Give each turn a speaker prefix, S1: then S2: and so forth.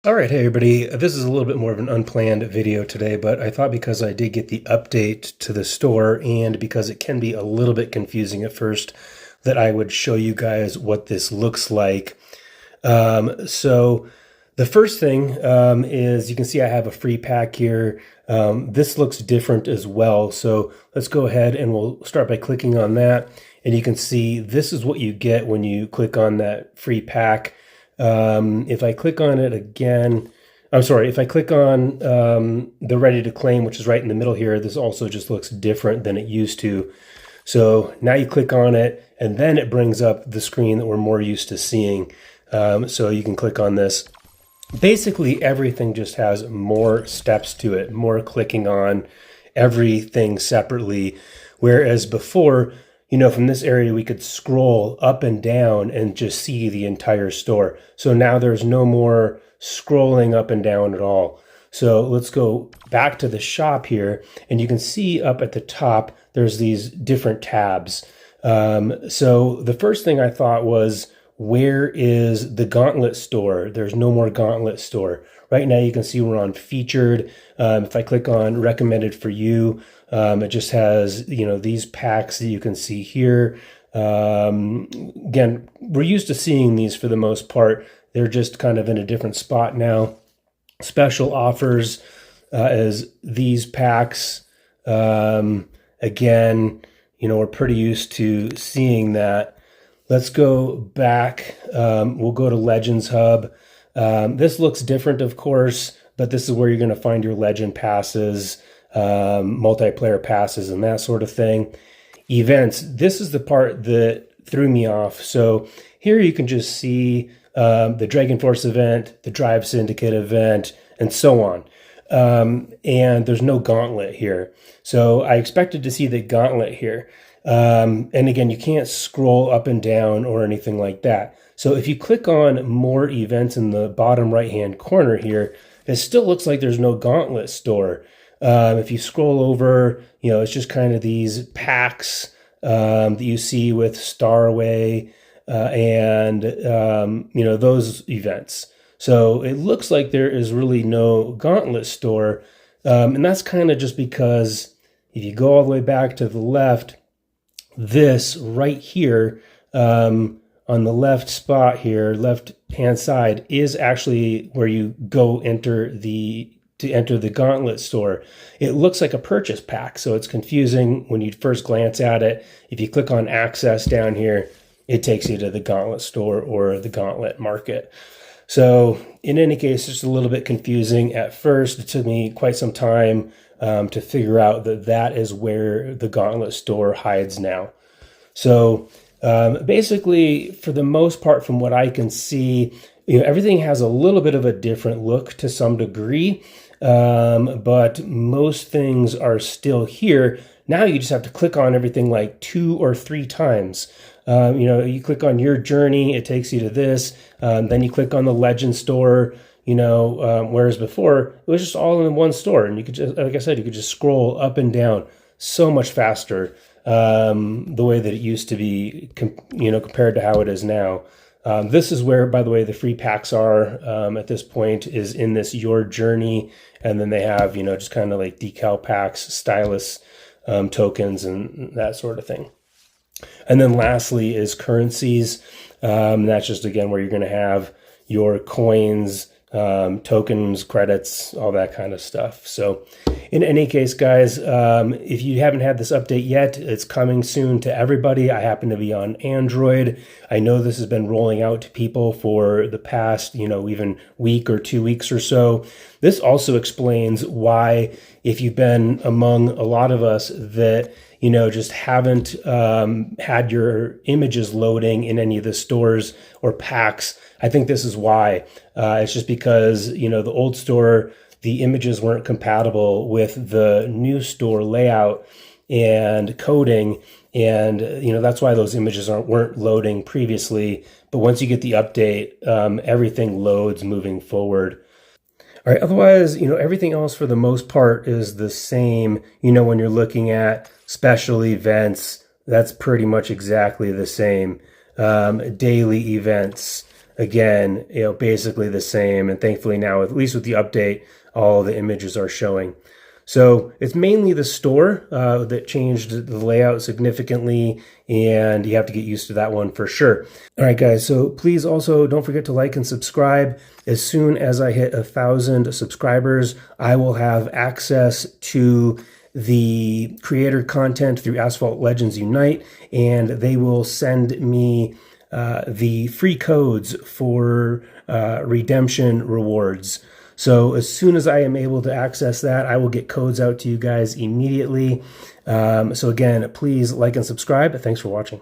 S1: All right, hey everybody. This is a little bit more of an unplanned video today, but I thought because I did get the update to the store and because it can be a little bit confusing at first, that I would show you guys what this looks like. So the first thing is you can see I have a free pack here. This looks different as well. So let's go ahead and we'll start by clicking on that. And you can see this is what you get when you click on that free pack. If I click on it again, if I click on the ready to claim, which is right in the middle here, this also just looks different than it used to. So now you click on it and then it brings up the screen that we're more used to seeing. So you can click on this. Basically, everything just has more steps to it, more clicking on everything separately. Whereas before, from this area, we could scroll up and down and just see the entire store. So now there's no more scrolling up and down at all. So let's go back to the shop here, and you can see up at the top, there's these different tabs. So the first thing I thought was, where is the Gauntlet store? There's no more Gauntlet store. Right now you can see we're on featured. If I click on recommended for you, it just has, these packs that you can see here. Again, we're used to seeing these for the most part. They're just kind of in a different spot now. Special offers as these packs. Again, we're pretty used to seeing that. Let's go back. We'll go to Legends Hub. This looks different, of course, but this is where you're going to find your Legend passes, multiplayer passes, and that sort of thing. Events. This is the part that threw me off. So here you can just see the Dragon Force event, the Drive Syndicate event, and so on. And there's no Gauntlet here. So I expected to see the Gauntlet here. And again, you can't scroll up and down or anything like that. So if you click on more events in the bottom right-hand corner here, it still looks like there's no Gauntlet store. If you scroll over, it's just kind of these packs that you see with Starway and, those events. So it looks like there is really no Gauntlet store. And that's kind of just because if you go all the way back to the left, this right here on the left spot here, left hand side, is actually where you go enter the Gauntlet store. It looks like a purchase pack, so it's confusing when you first glance at it. If you click on access down here, it takes you to the Gauntlet store or the Gauntlet market. So in any case, it's a little bit confusing at first. It took me quite some time to figure out that is where the Gauntlet store hides now. So basically, for the most part, from what I can see, everything has a little bit of a different look to some degree, but most things are still here. Now you just have to click on everything like 2 or 3 times. You click on your journey, it takes you to this. Then you click on the Legend store. Whereas before it was just all in one store, and you could just, like I said, you could just scroll up and down so much faster, the way that it used to be, compared to how it is now. This is where, by the way, the free packs are at this point, is in this Your Journey, and then they have, just kind of like decal packs, stylus tokens, and that sort of thing. And then lastly is currencies. That's just, again, where you're going to have your coins, tokens, credits, all that kind of stuff. So in any case, guys, if you haven't had this update yet, it's coming soon to everybody. I happen to be on Android. I know this has been rolling out to people for the past, even week or 2 weeks or so. This also explains why, if you've been among a lot of us that just haven't had your images loading in any of the stores or packs, I think this is why. It's just because, the old store, the images weren't compatible with the new store layout and coding. And, that's why those images weren't loading previously. But once you get the update, everything loads moving forward. All right, otherwise, everything else for the most part is the same. When you're looking at special events, that's pretty much exactly the same. Daily events, again, basically the same. And thankfully now, at least with the update, all the images are showing. So it's mainly the store that changed the layout significantly, and you have to get used to that one for sure. All right, guys, so please also don't forget to like and subscribe. As soon as I hit 1,000 subscribers, I will have access to the creator content through Asphalt Legends Unite, and they will send me the free codes for redemption rewards. So as soon as I am able to access that, I will get codes out to you guys immediately. So again, please like and subscribe. Thanks for watching.